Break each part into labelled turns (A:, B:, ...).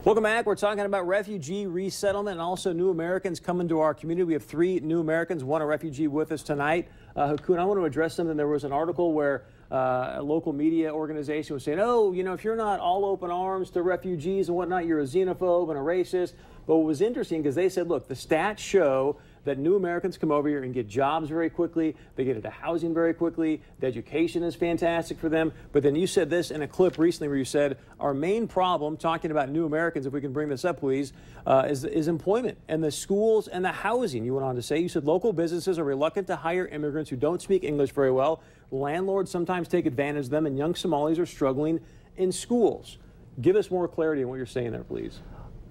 A: Welcome back. We're talking about refugee resettlement and also new Americans coming to our community. We have 3 new Americans, 1 a refugee with us tonight. Hakun, I want to address something. There was an article where a local media organization was saying, oh, you know, if you're not all open arms to refugees and whatnot, you're a xenophobe and a racist. But what was interesting because they said, look, the stats show that new Americans come over here and get jobs very quickly. They get into housing very quickly. The education is fantastic for them. But then you said this in a clip recently where you said our main problem, talking about new Americans, if we can bring this up, please, is employment and the schools and the housing. You went on to say, you said local businesses are reluctant to hire immigrants who don't speak English very well. Landlords sometimes take advantage of them, and young Somalis are struggling in schools. Give us more clarity on what you're saying there, please.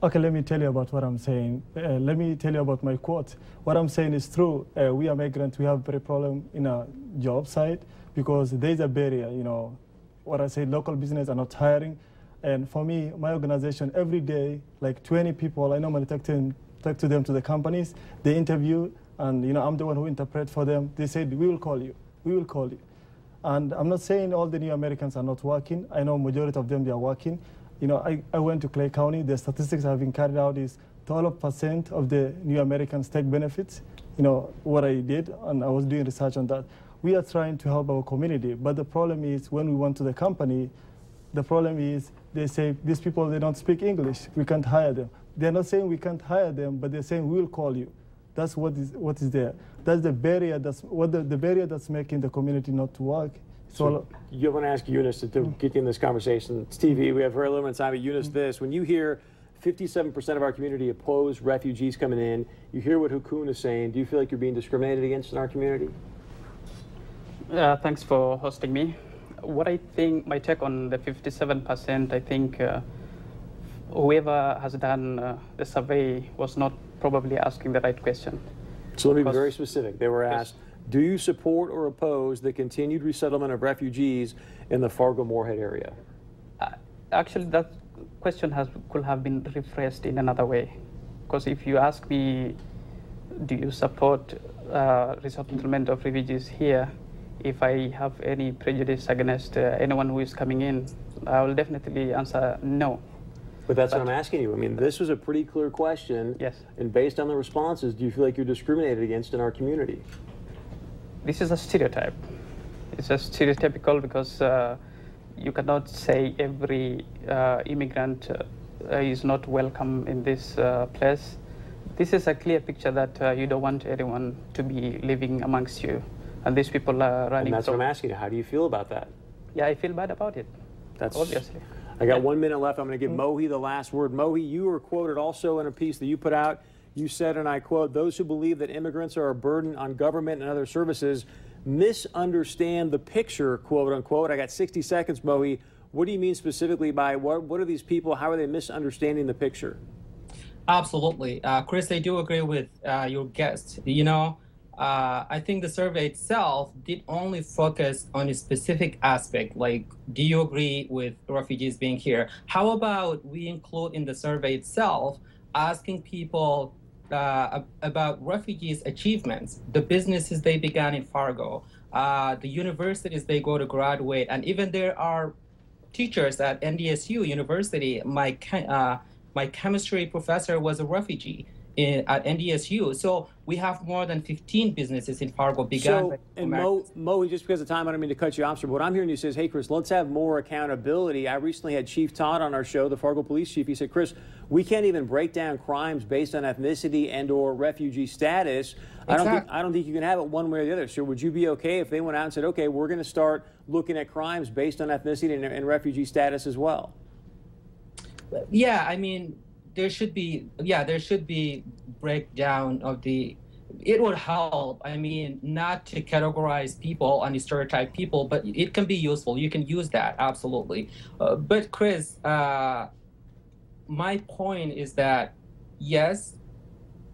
B: Okay, let me tell you about what I'm saying. Let me tell you about my quote. What I'm saying is true. We are migrants. We have a problem in a job site because there's a barrier, you know. What I say, local business are not hiring. And for me, my organization, every day, like 20 people, I normally talk to them to the companies. They interview, and, you know, I'm the one who interpret for them. They said, we will call you. We will call you. And I'm not saying all the new Americans are not working. I know majority of them, they are working. You know, I went to Clay County. The statistics have been carried out is 12% of the new Americans take benefits. You know, what I did, and I was doing research on that. We are trying to help our community, but the problem is when we went to the company, the problem is they say, these people, they don't speak English. We can't hire them. They're not saying we can't hire them, but they're saying we'll call you. That's what is there. That's the barrier the barrier that's making the community not to work.
A: So you want to ask Eunice to get in this conversation. It's TV. We have very limited time. But Eunice, when you hear 57% of our community oppose refugees coming in, you hear what Hakun is saying. Do you feel like you're being discriminated against in our community?
C: Thanks for hosting me. What I think, my take on the 57%, I think whoever has done the survey was not probably asking the right question.
A: So let me be very specific. They were asked, do you support or oppose the continued resettlement of refugees in the Fargo-Moorhead area?
C: Actually, that question could have been rephrased in another way. Because if you ask me, do you support resettlement of refugees here, if I have any prejudice against anyone who is coming in, I will definitely answer no.
A: But that's what I'm asking you. I mean, this was a pretty clear question.
C: Yes.
A: And based on the responses, do you feel like you're discriminated against in our community?
C: This is a stereotype. It's a stereotypical because you cannot say every immigrant is not welcome in this place. This is a clear picture that you don't want anyone to be living amongst you. And these people are running.
A: And that's what I'm asking you. How do you feel about that?
C: Yeah, I feel bad about it. That's obviously.
A: I got 1 minute left. I'm going to give Mohi the last word. Mohi, you were quoted also in a piece that you put out. You said, and I quote, those who believe that immigrants are a burden on government and other services misunderstand the picture, quote unquote. I got 60 seconds, Mohi. What do you mean specifically by what are these people? How are they misunderstanding the picture?
D: Absolutely. Chris, I do agree with your guest. You know, I think the survey itself did only focus on a specific aspect, like, do you agree with refugees being here? How about we include in the survey itself asking people about refugees' achievements, the businesses they began in Fargo, the universities they go to graduate, and even there are teachers at NDSU University. My chemistry professor was a refugee at NDSU. So we have more than 15 businesses in Fargo began.
A: So, and Mo, just because of time, I don't mean to cut you off, sir, but what I'm hearing you say is, hey, Chris, let's have more accountability. I recently had Chief Todd on our show, the Fargo police chief. He said, Chris, we can't even break down crimes based on ethnicity and or refugee status. Exactly. I don't think you can have it one way or the other. So would you be okay if they went out and said, okay, we're going to start looking at crimes based on ethnicity and refugee status as well?
D: Yeah, I mean, there should be breakdown of the, it would help, I mean, not to categorize people and stereotype people, but it can be useful. You can use that, absolutely. But Chris, my point is that, yes,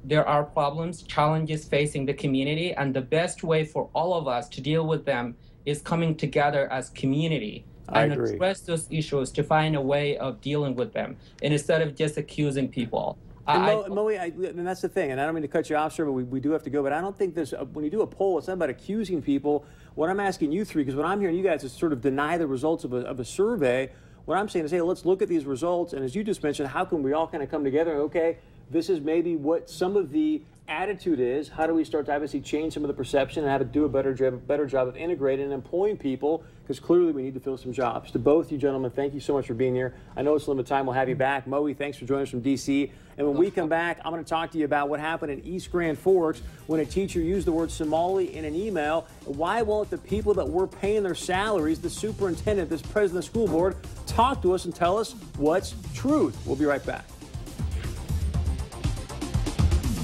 D: there are problems, challenges facing the community, and the best way for all of us to deal with them is coming together as community. And address those issues to find a way of dealing with them, and instead of just accusing people.
A: And that's the thing, and I don't mean to cut you off, sir, but we do have to go, but I don't think there's, when you do a poll, it's not about accusing people. What I'm asking you three, because what I'm hearing you guys is sort of deny the results of a survey. What I'm saying is, hey, let's look at these results. And as you just mentioned, how can we all kind of come together? Okay, this is maybe what some of the attitude is. How do we start to obviously change some of the perception and how to do a better job of integrating and employing people? Because clearly we need to fill some jobs. To both you gentlemen, thank you so much for being here. I know it's limited time. We'll have you back. Moe, thanks for joining us from D.C. And when we come back, I'm going to talk to you about what happened in East Grand Forks when a teacher used the word Somali in an email. Why won't the people that we're paying their salaries, the superintendent, this president of the school board, talk to us and tell us what's truth? We'll be right back.